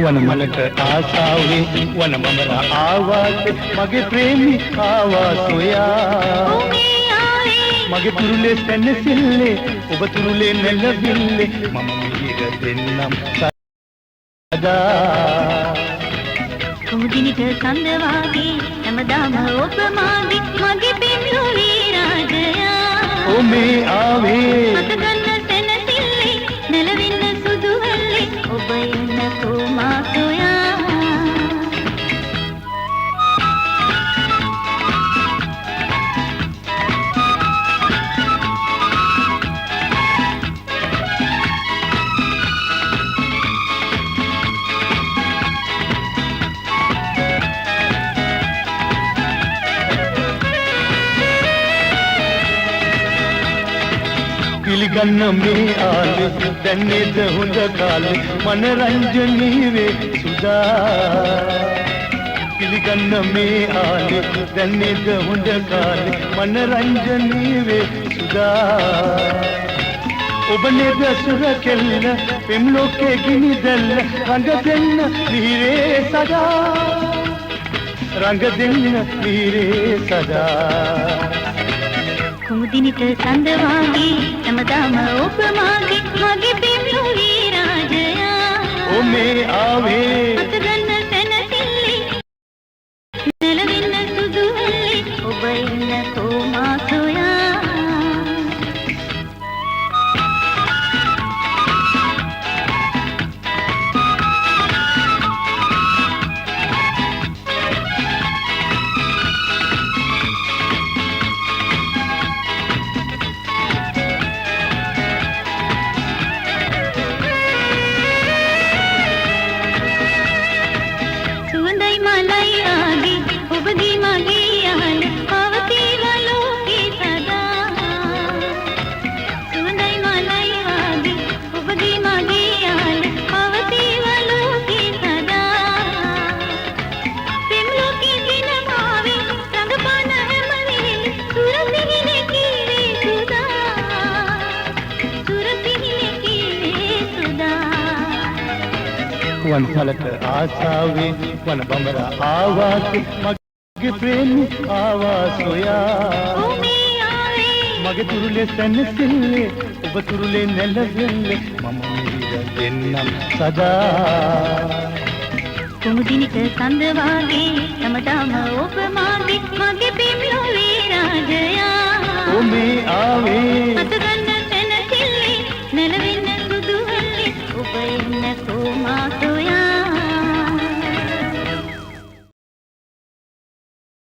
වනමලට ආසාවේ වනමමර ආවාත් මගේ ප්‍රේමී ආවා සොයා මගේ තුරුලේ සැනසෙල්ලේ ඔබ තුරුලේ නැලවිල්ලේ මම මිහිර දෙන්නම් සදා කුමුදිනිට සඳ වාගේ හැමදාම ඔබ මාගේ මගේ පින්ලුවේ රාජයා ඔ මේ ආවේ අත ගන්න සැනසෙල්ලේ නැලවින්න සුදු වෙල්ලේ ඔබ එන්න කොමා සොයා පිළිගන්න මේ ආලේ දැන්නේද හොඳ කාලේ මනරංජනී වේ සුදා පිළිගන්න මේ ආලේ දැන්නේද හොඳ කාලේ මනරංජනී වේ සුදා ඔබ නේද සුර කෙල්ල පෙම් ලෝකේ ගිනි දැල්ල රඟ දෙන්න මිහිරේ සදා රඟ දෙන්න මිහිරේ සදා කුමුදිනිට සඳ වාගේ හැමදාම ඔබ මාගේ මගේ පින්ලුවේ රාජයා ඔ මේ ආවේ අත ගන්න සැනසෙල්ලේ නැලවින්න සුදු වෙල්ලේ ඔබ එන්න කොමා සොයා වනමලට ආසාවේ වනබඹර ආවාත් මගේ ප්‍රේමී ආවා සොයා මගේ තුරුලේ සැනසෙල්ලේ ඔබ තුරුලේ නැලවෙල්ලේ මම මිහිර දෙන්නම් සදා කුමුදිනිට සඳ වාගේ හැමදාම ඔබ මාගේ මගේ පින්ලුවේ රාජයා ඔ මේ